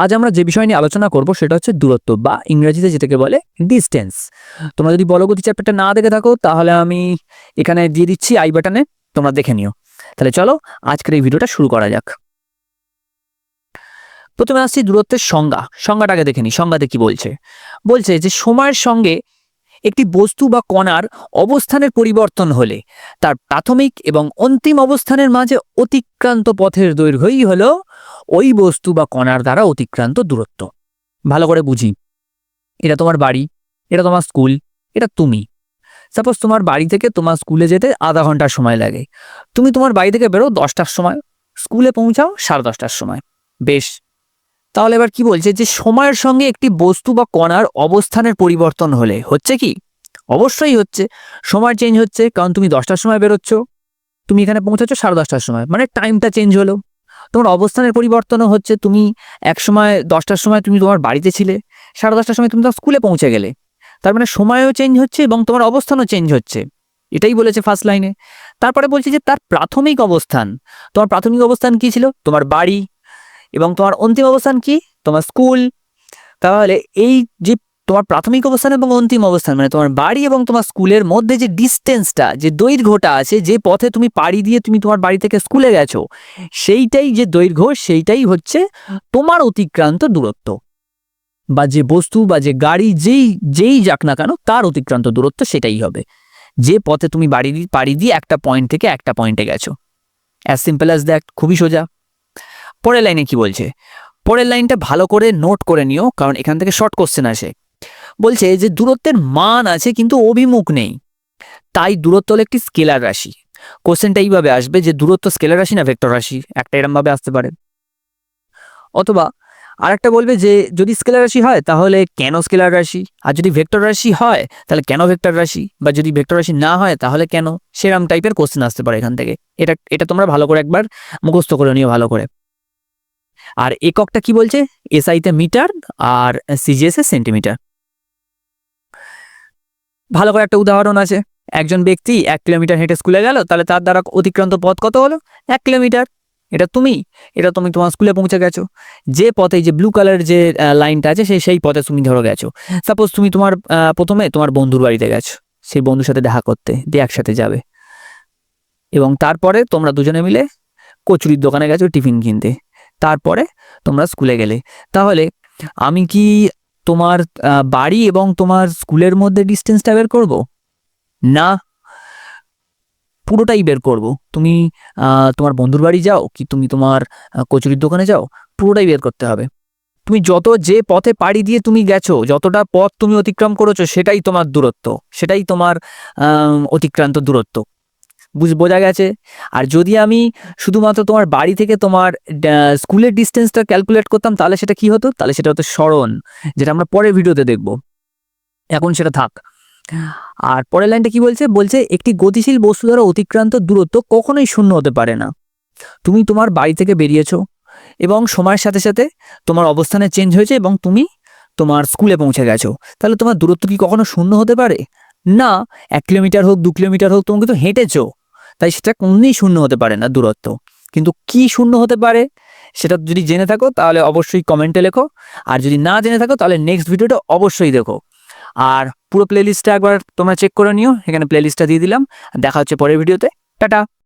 আজ আমরা যে বিষয় নিয়ে আলোচনা করব সেটা হচ্ছে দূরত্ব বা ইংরেজিতে যেটাকে বলে ডিস্টেন্স। তোমরা যদি বলগতি চ্যাপ্টারটা না দেখে থাকো তাহলে আমি এখানে দিয়ে দিচ্ছি আই বাটনে, তোমরা দেখে নিও। তাহলে চলো আজকের এই ভিডিওটা শুরু করা যাক। প্রথমে আসছি দূরত্বের সংজ্ঞাটাকে দেখে নি। সংজ্ঞাতে কি বলছে? বলছে যে সময়ের সঙ্গে একটি বস্তু বা কণার অবস্থানের পরিবর্তন হলে তার প্রাথমিক এবং অন্তিম অবস্থানের মাঝে অতিক্রান্ত পথের দৈর্ঘ্যই হলো ওই বস্তু বা কণার দ্বারা অতিক্রান্ত দূরত্ব। ভালো করে বুঝি। এটা তোমার বাড়ি, এটা তোমার স্কুল, এটা তুমি। সাপোজ তোমার বাড়ি থেকে তোমার স্কুলে যেতে আধা ঘন্টার সময় লাগে। তুমি তোমার বাড়ি থেকে বেরো 10টার সময়, স্কুলে পৌঁছাও 10:30টার সময়। বেশ, তাহলে এবার কি বলছে যে সময়ের সঙ্গে একটি বস্তু বা কণার অবস্থানের পরিবর্তন হলে হচ্ছে কি? অবশ্যই হচ্ছে, সময় চেঞ্জ হচ্ছে, কারণ তুমি 10টার সময় বেরোচ্ছ, তুমি এখানে পৌঁছাচ্ছ 10:30টার সময়, মানে টাইমটা চেঞ্জ হলো। তোমার অবস্থানের পরিবর্তনও হচ্ছে, তুমি এক সময় 10টার সময় তুমি তোমার বাড়িতে ছিলে, 10:30টার সময় তুমি তোমার স্কুলে পৌঁছে গেলে, তার মানে সময়ও চেঞ্জ হচ্ছে এবং তোমার অবস্থানও চেঞ্জ হচ্ছে। এটাই বলেছে ফার্স্ট লাইনে। তারপরে বলছে যে তার প্রাথমিক অবস্থান, তোমার প্রাথমিক অবস্থান কি ছিল? তোমার বাড়ি। এবং তোমার অন্তিম অবস্থান কি? তোমার স্কুল। তাহলে এই যে তোমার প্রাথমিক অবস্থান এবং অন্তিম অবস্থান, মানে তোমার বাড়ি এবং তোমার স্কুলের মধ্যে যে ডিস্টেন্সটা, যে দৈর্ঘ্যটা আছে, যে পথে তুমি পাড়ি দিয়ে তুমি তোমার বাড়ি থেকে স্কুলে গেছো, সেইটাই যে দৈর্ঘ্য, সেইটাই হচ্ছে তোমার অতিক্রান্ত দূরত্ব। বা যে বস্তু বা যে গাড়ি যেই যাক না কেন, তার অতিক্রান্ত দূরত্ব সেটাই হবে যে পথে তুমি পাড়ি দিয়ে একটা পয়েন্ট থেকে একটা পয়েন্টে গেছো। অ্যাজ সিম্পল অ্যাজ দ্যাট, খুবই সোজা। পরের লাইনে কি বলছে? পরের লাইনটা ভালো করে নোট করে নিও, কারণ এখান থেকে শর্ট কোশ্চেন আসে। বলছে যে দূরত্বের মান আছে কিন্তু অভিমুখ নেই, তাই দূরত্ব হলো একটি স্কেলার রাশি। কোশ্চেনটা এইভাবে আসবে যে দূরত্ব স্কেলার রাশি না ভেক্টর রাশি, একটা এরম ভাবে আসতে পারে। অথবা আরেকটা বলবে যে যদি স্কেলার রাশি হয় তাহলে কেন স্কেলার রাশি, আর যদি ভেক্টর রাশি হয় তাহলে কেন ভেক্টর রাশি, বা যদি ভেক্টর রাশি না হয় তাহলে কেন। সেরম টাইপের কোশ্চেন আসতে পারে এখান থেকে। এটা তোমরা ভালো করে একবার মুখস্থ করে নিও ভালো করে। আর এককটা কি বলছে? এসআইতে মিটার আর সিজিএস এ সেন্টিমিটার। ভালো করে একটা উদাহরণ আছে। একজন ব্যক্তি 1 কিলোমিটার হেঁটে স্কুলে গেল, তাহলে তার দ্বারা অতিক্রান্ত পথ কত হলো? 1 কিলোমিটার। এটা তুমি তোমার স্কুলে পৌঁছে গেছো। যে পথে, যে ব্লু কালার যে লাইনটা আছে, সেই পথে তুমি ধরো গেছো। সাপোজ তুমি তোমার প্রথমে তোমার বন্ধুর বাড়িতে গেছো, সেই বন্ধুর সাথে দেখা করতে, দিয়ে একসাথে যাবে। এবং তারপরে তোমরা দুজনে মিলে কচুরির দোকানে গেছো টিফিন কিনতে। তারপরে তোমরা স্কুলে গেলে। তাহলে আমি কি তোমার বাড়ি এবং তোমার স্কুলের মধ্যে ডিস্টেন্সটা বের করব? না, পুরোটাই বের করব। তুমি তোমার বন্ধুর বাড়ি যাও কি তুমি তোমার কচুরির দোকানে যাও, পুরোটাই বের করতে হবে। তুমি যে পথে পাড়ি দিয়ে তুমি গেছো, যতটা পথ তুমি অতিক্রম করেছো, সেটাই তোমার দূরত্ব, সেটাই তোমার অতিক্রান্ত দূরত্ব। বোঝা গেছে? আর যদি আমি শুধুমাত্র তোমার বাড়ি থেকে তোমার স্কুলের ডিস্টেন্সটা ক্যালকুলেট করতাম, তাহলে সেটা কি হতো? তাহলে সেটা হতো সরণ, যেটা আমরা পরের ভিডিওতে দেখব। এখন সেটা থাক। আর পরের লাইনটা কি বলছে? বলছে একটি গতিশীল বস্তু দ্বারা অতিক্রান্ত দূরত্ব কখনোই শূন্য হতে পারে না। তুমি তোমার বাড়ি থেকে বেরিয়েছো এবং সময়ের সাথে সাথে তোমার অবস্থানে চেঞ্জ হয়েছে এবং তুমি তোমার স্কুলে পৌঁছে গেছো, তাহলে তোমার দূরত্ব কি কখনো শূন্য হতে পারে? না। 1 কিলোমিটার হোক, 2 কিলোমিটার হোক, তুমি কিন্তু হেঁটেছো, তাই সেটা কোনোদিনই শূন্য হতে পারে না দূরত্ব। কিন্তু কি শূন্য হতে পারে সেটা যদি জেনে থাকো তাহলে অবশ্যই কমেন্টে লেখো, আর যদি না জেনে থাকো তাহলে নেক্সট ভিডিওটা অবশ্যই দেখো। আর পুরো প্লেলিস্টটা একবার তোমরা চেক করে নিও, এখানে প্লেলিস্টটা দিয়ে দিলাম। দেখা হচ্ছে পরের ভিডিওতে। টাটা।